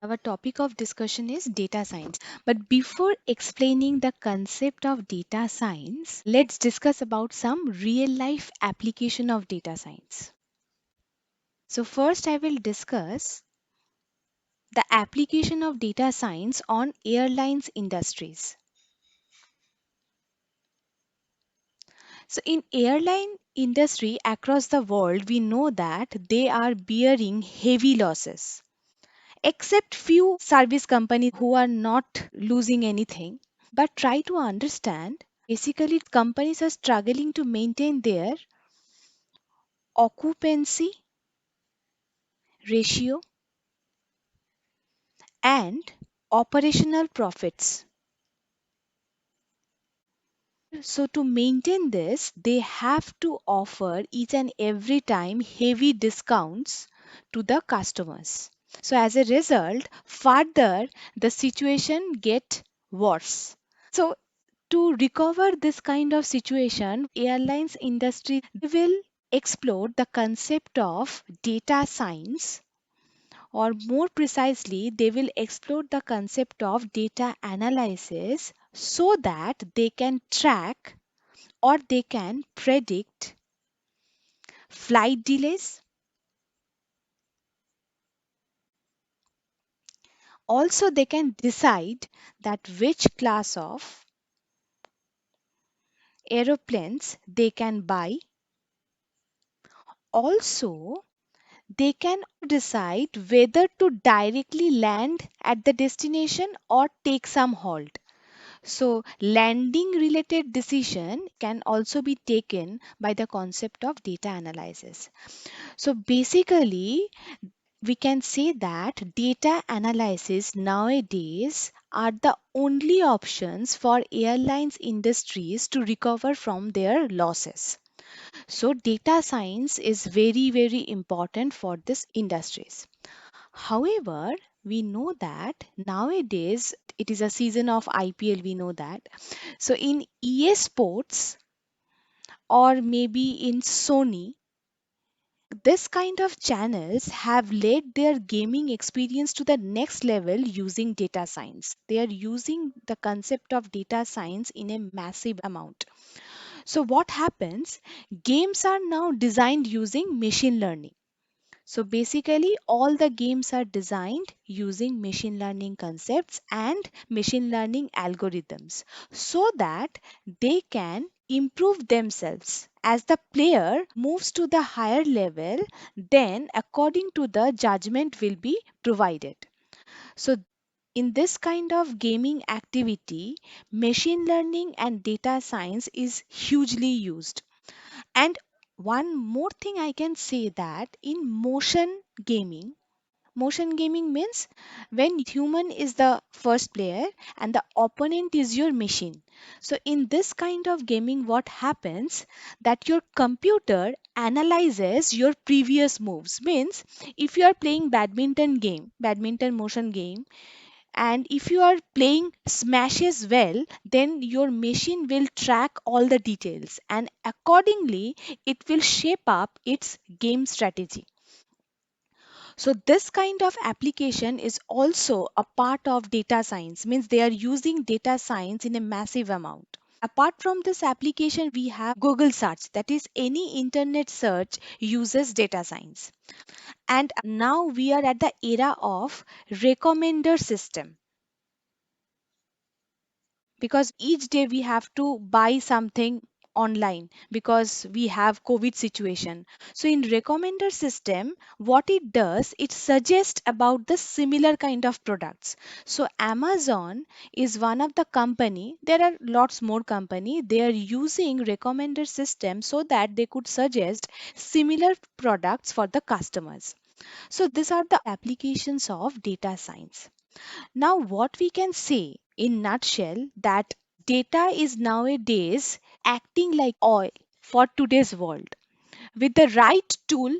Our topic of discussion is data science. But before explaining the concept of data science, let's discuss about some real life application of data science. So first I will discuss the application of data science on airlines industries. So in airline industry across the world, we know that they are bearing heavy losses, except few service companies who are not losing anything. But try to understand, basically companies are struggling to maintain their occupancy ratio and operational profits. So to maintain this, they have to offer each and every time heavy discounts to the customers. So as a result, further the situation get worse. So to recover this kind of situation, airlines industry will explore the concept of data science, or more precisely they will explore the concept of data analysis so that they can track or they can predict flight delays. Also they can decide that which class of aeroplanes they can buy. Also they can decide whether to directly land at the destination or take some halt. So landing related decision can also be taken by the concept of data analysis. So basically we can say that data analysis nowadays are the only options for airlines industries to recover from their losses. So data science is very, very important for this industries. However, we know that nowadays it is a season of IPL, we know that. So in EA Sports or maybe in Sony, this kind of channels have led their gaming experience to the next level using data science. They are using the concept of data science in a massive amount. So what happens? Games are now designed using machine learning. So basically, all the games are designed using machine learning concepts and machine learning algorithms so that they can improve themselves. As the player moves to the higher level, then according to the judgment will be provided. So in this kind of gaming activity, machine learning and data science is hugely used. And one more thing I can say that in motion gaming means when human is the first player and the opponent is your machine. So in this kind of gaming, what happens that your computer analyzes your previous moves. Means if you are playing badminton motion game, and if you are playing smashes well, then your machine will track all the details and accordingly it will shape up its game strategy. So this kind of application is also a part of data science, means they are using data science in a massive amount. Apart from this application, we have Google search, that is any internet search uses data science. And now we are at the era of recommender system, because each day we have to buy something online because we have covid situation. So in recommender system, what it does, it suggests about the similar kind of products. So Amazon is one of the company, there are lots more company, they are using recommender system so that they could suggest similar products for the customers. So these are the applications of data science. Now, what we can say in nutshell that data is nowadays acting like oil for today's world. With the right tool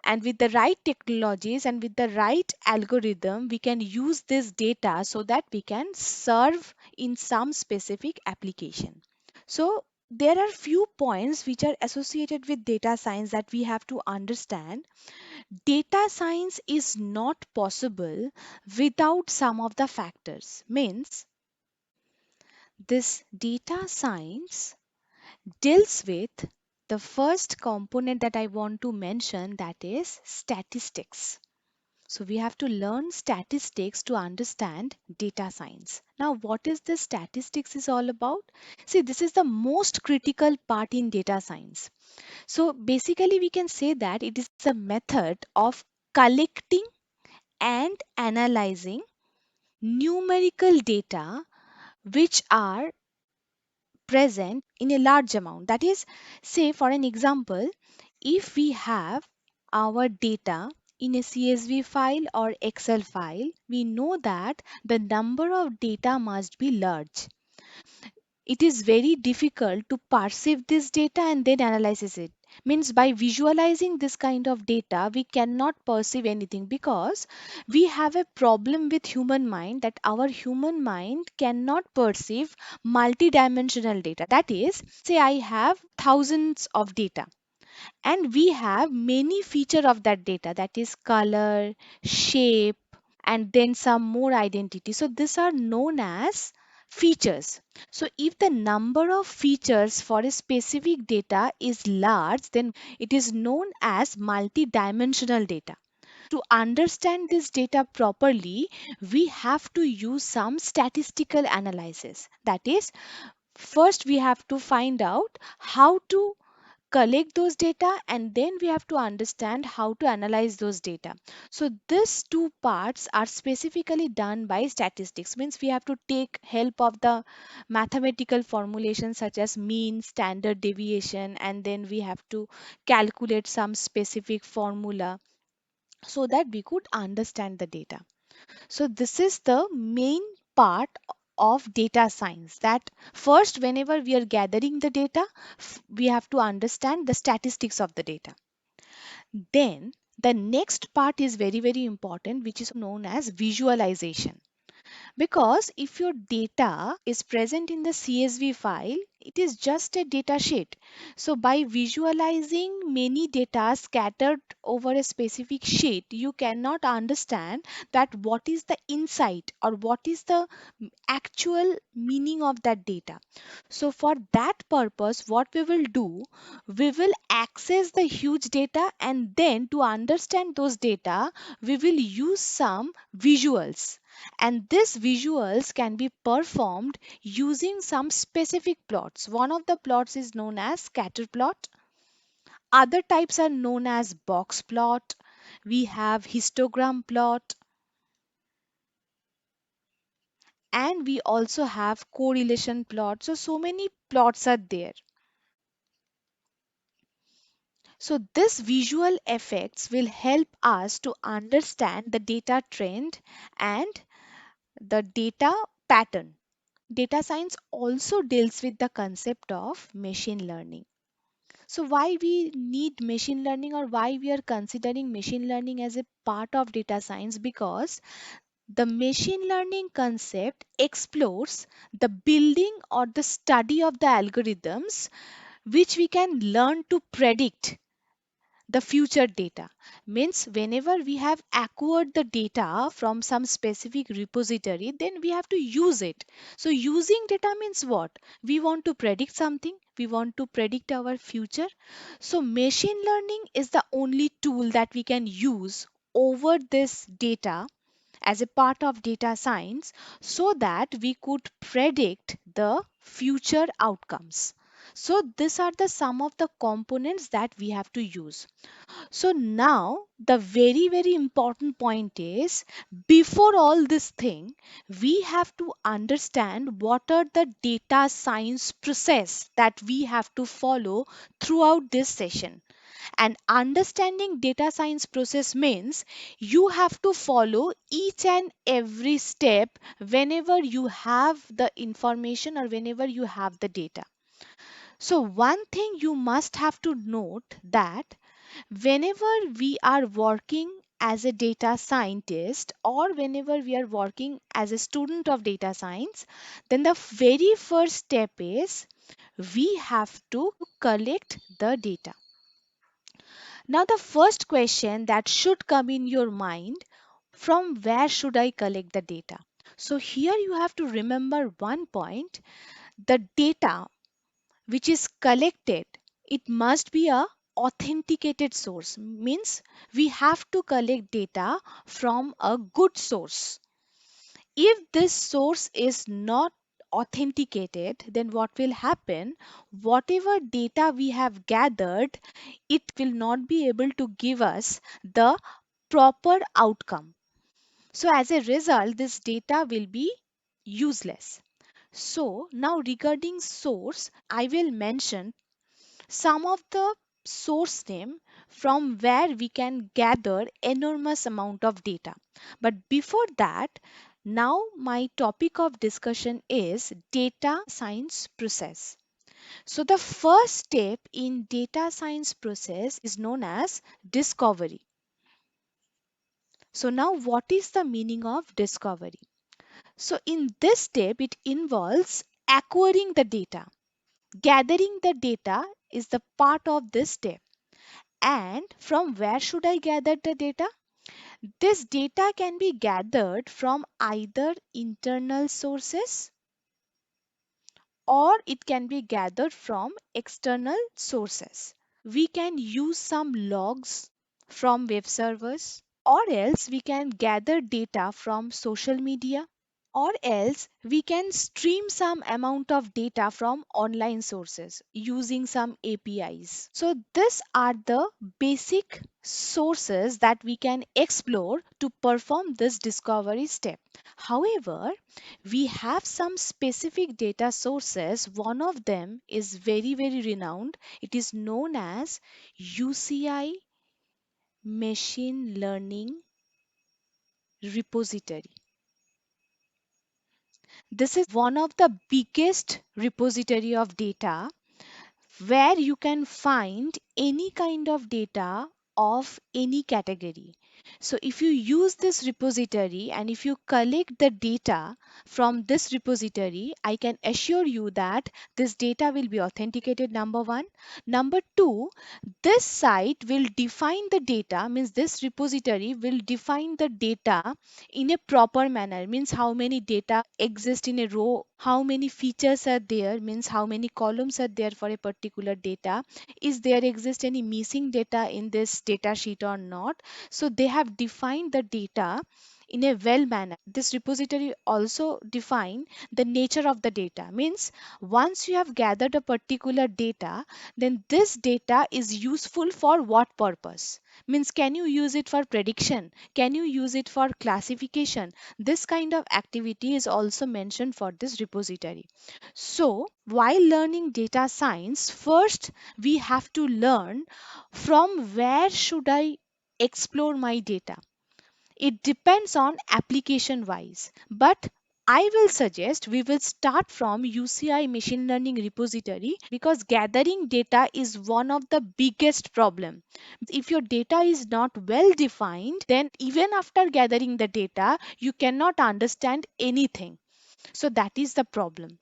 and with the right technologies and with the right algorithm, we can use this data so that we can serve in some specific application. So there are few points which are associated with data science that we have to understand. Data science is not possible without some of the factors. Means this data science deals with the first component that I want to mention, that is statistics. So we have to learn statistics to understand data science. Now, what is this statistics is all about? See, this is the most critical part in data science. So basically, we can say that it is a method of collecting and analyzing numerical data which are present in a large amount. That is, say for an example, if we have our data in a CSV file or Excel file, we know that the number of data must be large. It is very difficult to perceive this data and then analyze it. Means by visualizing this kind of data, we cannot perceive anything because we have a problem with human mind, that our human mind cannot perceive multidimensional data. That is, say I have thousands of data and we have many feature of that data, that is color, shape, and then some more identity. So these are known as features. So if the number of features for a specific data is large, then it is known as multi-dimensional data. To understand this data properly, we have to use some statistical analysis. That is, first we have to find out how to collect those data, and then we have to understand how to analyze those data. So these two parts are specifically done by statistics. Means we have to take help of the mathematical formulations such as mean, standard deviation, and then we have to calculate some specific formula so that we could understand the data. So this is the main part of data science, that first whenever we are gathering the data, we have to understand the statistics of the data. Then the next part is very very important, which is known as visualization. Because if your data is present in the CSV file, it is just a data sheet. So by visualizing many data scattered over a specific sheet, you cannot understand that what is the insight or what is the actual meaning of that data. So for that purpose, what we will do, we will access the huge data, and then to understand those data, we will use some visuals, and these visuals can be performed using some specific plots. One of the plots is known as scatter plot. Other types are known as box plot. We have histogram plot, and we also have correlation plot. So many plots are there. So this visual effects will help us to understand the data trend and the data pattern. Data science also deals with the concept of machine learning. So why we need machine learning, or why we are considering machine learning as a part of data science? Because the machine learning concept explores the building or the study of the algorithms which we can learn to predict the future data. Means whenever we have acquired the data from some specific repository, then we have to use it. So using data means what? We want to predict something, we want to predict our future. So machine learning is the only tool that we can use over this data as a part of data science, so that we could predict the future outcomes. So these are the some of the components that we have to use. So now the very very important point is, before all this thing, we have to understand what are the data science process that we have to follow throughout this session. And understanding data science process means you have to follow each and every step whenever you have the information or whenever you have the data. So one thing you must have to note, that whenever we are working as a data scientist or whenever we are working as a student of data science, then the very first step is we have to collect the data. Now, the first question that should come in your mind, from where should I collect the data? So, here you have to remember one point, the data which is collected, it must be a authenticated source, means we have to collect data from a good source. If this source is not authenticated, then what will happen, whatever data we have gathered, it will not be able to give us the proper outcome. So as a result, this data will be useless. So now regarding source, I will mention some of the source name from where we can gather enormous amount of data. But before that, now my topic of discussion is data science process. So the first step in data science process is known as discovery. So now what is the meaning of discovery? So in this step it involves acquiring the data. Gathering the data is the part of this step. And from where should I gather the data? This data can be gathered from either internal sources or it can be gathered from external sources. We can use some logs from web servers, or else we can gather data from social media, or else we can stream some amount of data from online sources using some APIs. So these are the basic sources that we can explore to perform this discovery step. However, we have some specific data sources. One of them is very renowned. It is known as UCI Machine Learning Repository. This is one of the biggest repository of data where you can find any kind of data of any category. So if you use this repository and if you collect the data from this repository, I can assure you that this data will be authenticated, number one. Number two, this site will define the data, means this repository will define the data in a proper manner, means how many data exist in a row, how many features are there, means how many columns are there for a particular data, is there exist any missing data in this data sheet or not. So they have defined the data in a well manner. This repository also define the nature of the data, means once you have gathered a particular data, then this data is useful for what purpose, means can you use it for prediction, can you use it for classification. This kind of activity is also mentioned for this repository. So while learning data science, first we have to learn from where should I explore my data. It depends on application wise, but I will suggest we will start from UCI machine learning repository because gathering data is one of the biggest problem. If your data is not well defined, then even after gathering the data, you cannot understand anything. So that is the problem.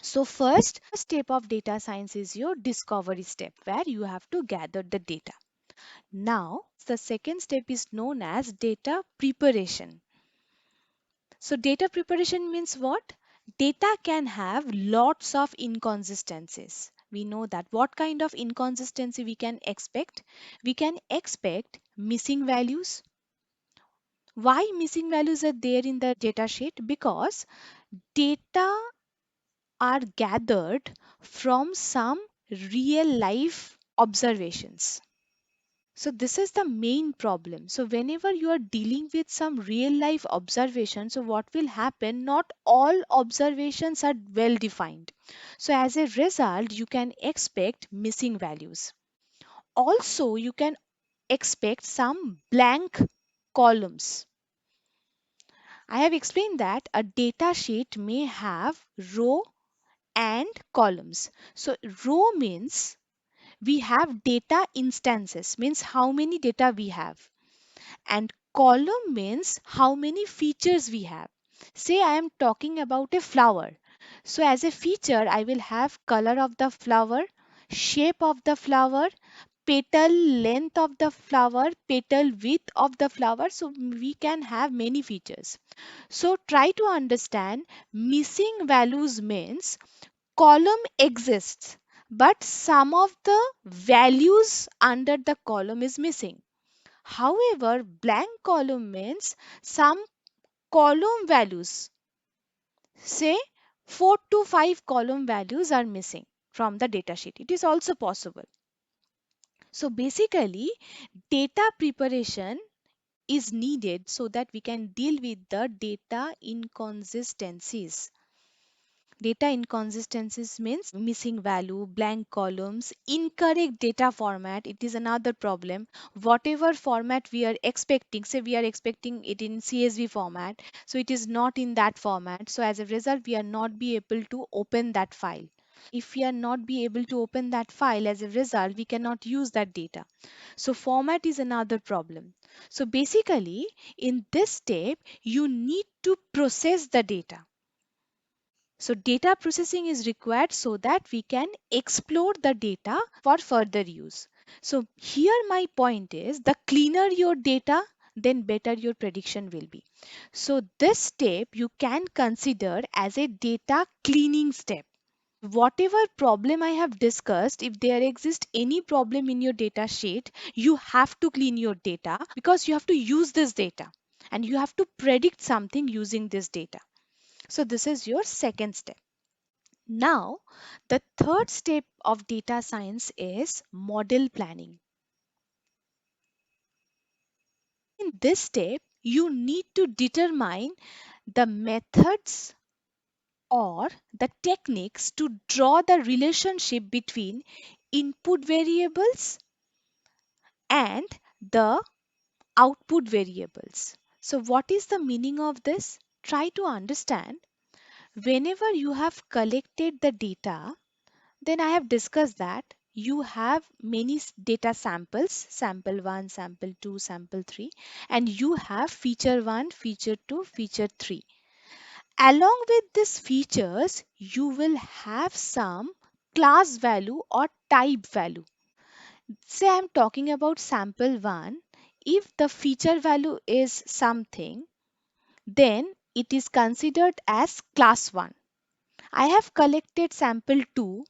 So first step of data science is your discovery step where you have to gather the data. Now, the second step is known as data preparation. So, data preparation means what? Data can have lots of inconsistencies. We know that. What kind of inconsistency we can expect? We can expect missing values. Why missing values are there in the data sheet? Because data are gathered from some real life observations. So this is the main problem. So whenever you are dealing with some real life observation, so what will happen? Not all observations are well defined. So as a result, you can expect missing values. Also, you can expect some blank columns. I have explained that a data sheet may have row and columns. So row means we have data instances, means how many data we have, and column means how many features we have. Say I am talking about a flower, so as a feature I will have color of the flower, shape of the flower, petal length of the flower, petal width of the flower. So we can have many features. So try to understand missing values means column exists, but some of the values under the column is missing. However, blank column means some column values, say 4 to 5 column values are missing from the data sheet. It is also possible. So basically, data preparation is needed so that we can deal with the data inconsistencies. Data inconsistencies means missing value, blank columns, incorrect data format. It is another problem. Whatever format we are expecting, say we are expecting it in CSV format, so it is not in that format. So as a result, we are not be able to open that file. If we are not be able to open that file, as a result, we cannot use that data. So format is another problem. So basically, in this step, you need to process the data. So data processing is required so that we can explore the data for further use. So here my point is, the cleaner your data, then better your prediction will be. So this step you can consider as a data cleaning step. Whatever problem I have discussed, if there exists any problem in your data sheet, you have to clean your data because you have to use this data and you have to predict something using this data. So this is your second step. Now, the third step of data science is model planning. In this step, you need to determine the methods or the techniques to draw the relationship between input variables and the output variables. So, what is the meaning of this? Try to understand. Whenever you have collected the data, then I have discussed that you have many data samples, sample 1, sample 2, sample 3, and you have feature 1, feature 2, feature 3. Along with these features, you will have some class value or type value. Say I'm talking about sample 1. If the feature value is something, then it is considered as class 1. I have collected sample 2,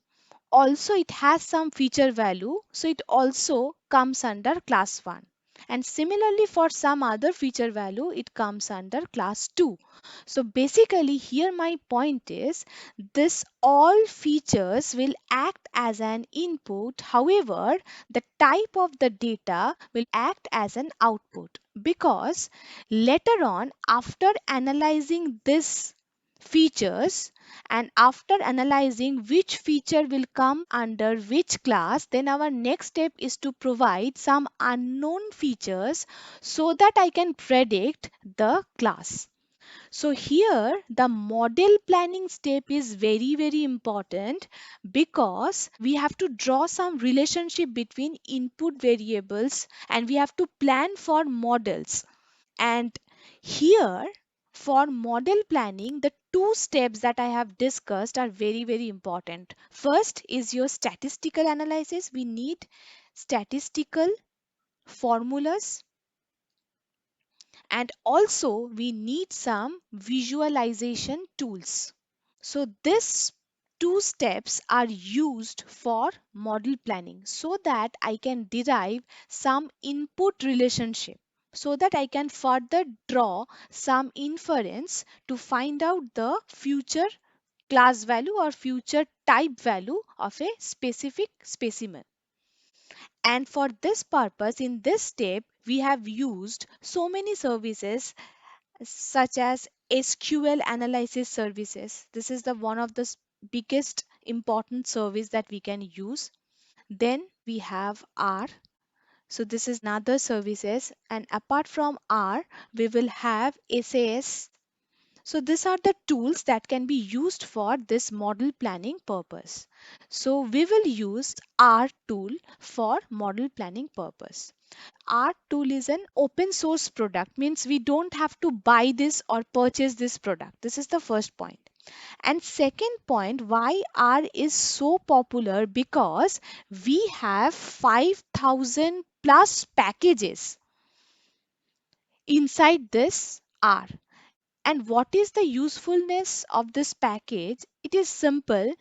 also it has some feature value, so it also comes under class 1, and similarly for some other feature value it comes under class 2. So basically here my point is, this all features will act as an input, however the type of the data will act as an output, because later on, after analyzing this features and after analyzing which feature will come under which class, then our next step is to provide some unknown features so that I can predict the class. So here the model planning step is very important, because we have to draw some relationship between input variables and we have to plan for models. And here, for model planning, the two steps that I have discussed are very important. First is your statistical analysis. We need statistical formulas, and also we need some visualization tools. So this two steps are used for model planning so that I can derive some input relationship, so that I can further draw some inference to find out the future class value or future type value of a specific specimen. And for this purpose, in this step, we have used so many services such as SQL analysis services. This is the one of the biggest important service that we can use. Then we have R. So this is another services, and apart from R, we will have SAS. So these are the tools that can be used for this model planning purpose. So we will use R tool for model planning purpose. Our tool is an open source product, means we don't have to buy this or purchase this product. This is the first point. And second point, why R is so popular, because we have 5,000 plus packages inside this R. And what is the usefulness of this package? It is simple.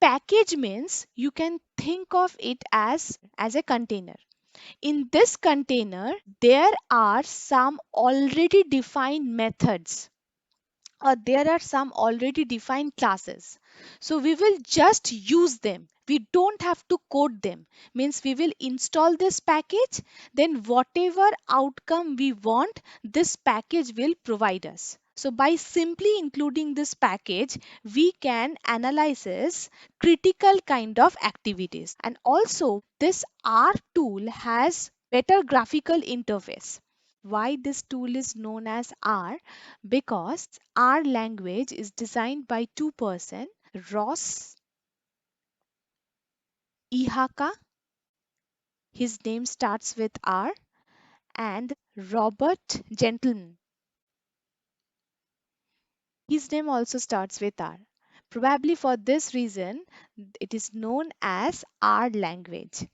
Package means you can think of it as a container. In this container, there are some already defined methods, or there are some already defined classes. So we will just use them. We don't have to code them. Means we will install this package, then whatever outcome we want, this package will provide us. So by simply including this package, we can analyze critical kind of activities. And also this R tool has better graphical interface. Why this tool is known as R? Because R language is designed by two-person, Ross Ihaka, his name starts with R, and Robert Gentleman, his name also starts with R. Probably for this reason, it is known as R language.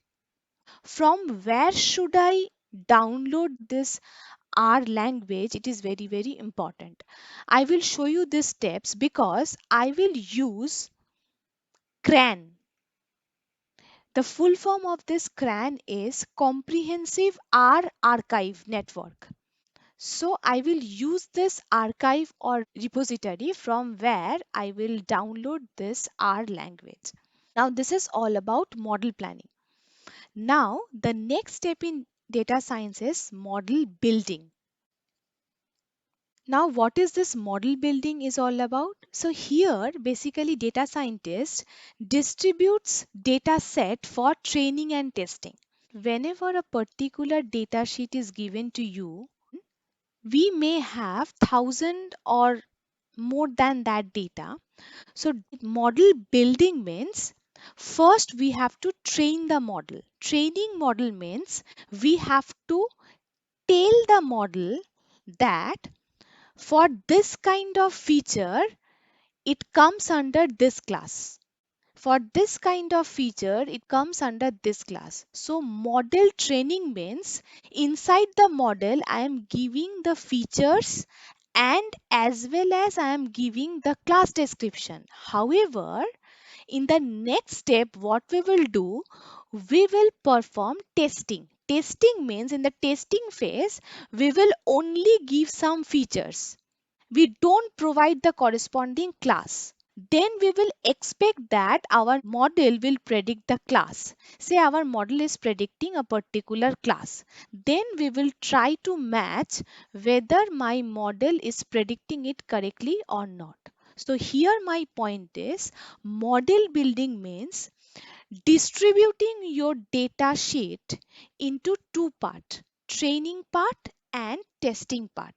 From where should I download this R language? It is very, very important. I will show you these steps because I will use CRAN. The full form of this CRAN is Comprehensive R Archive Network. So I will use this archive or repository from where I will download this R language. Now this is all about model planning. Now the next step in data science is model building. Now what is this model building is all about? So here basically data scientist distributes data set for training and testing. Whenever a particular data sheet is given to you, we may have thousand or more than that data. So model building means first we have to train the model. Training model means we have to tell the model that for this kind of feature, it comes under this class. For this kind of feature, it comes under this class. So model training means inside the model, I am giving the features and as well as I am giving the class description. However, in the next step, what we will do, we will perform testing. Testing means in the testing phase, we will only give some features. We don't provide the corresponding class. Then we will expect that our model will predict the class. Say our model is predicting a particular class. Then we will try to match whether my model is predicting it correctly or not. So here my point is model building means distributing your data sheet into two parts, training part and testing part.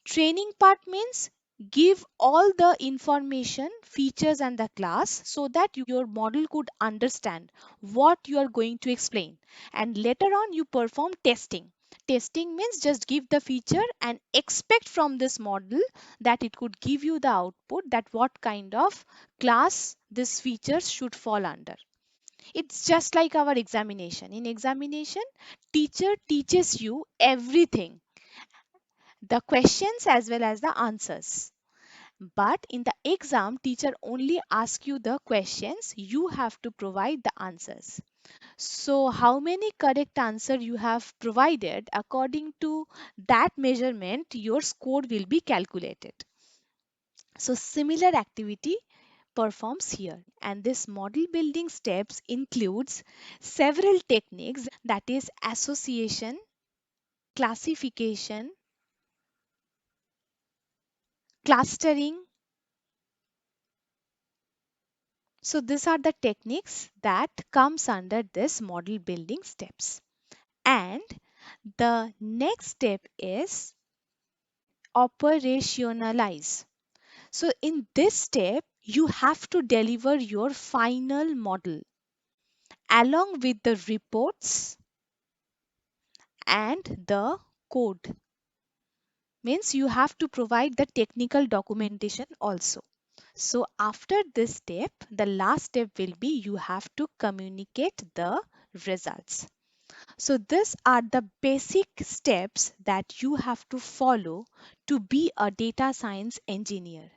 Training part means give all the information, features and the class so that your model could understand what you are going to explain. And later on you perform testing. Testing means just give the feature and expect from this model that it could give you the output that what kind of class this feature should fall under. It's just like our examination. In examination, teacher teaches you everything, the questions as well as the answers. But in the exam, teacher only asks you the questions, you have to provide the answers. So how many correct answer you have provided, according to that measurement, your score will be calculated. So similar activity performs here, and this model building steps includes several techniques, that is association, classification, clustering. So these are the techniques that comes under this model building steps. And the next step is operationalize. So in this step, you have to deliver your final model along with the reports and the code. Means you have to provide the technical documentation also. So after this step, the last step will be you have to communicate the results. So these are the basic steps that you have to follow to be a data science engineer.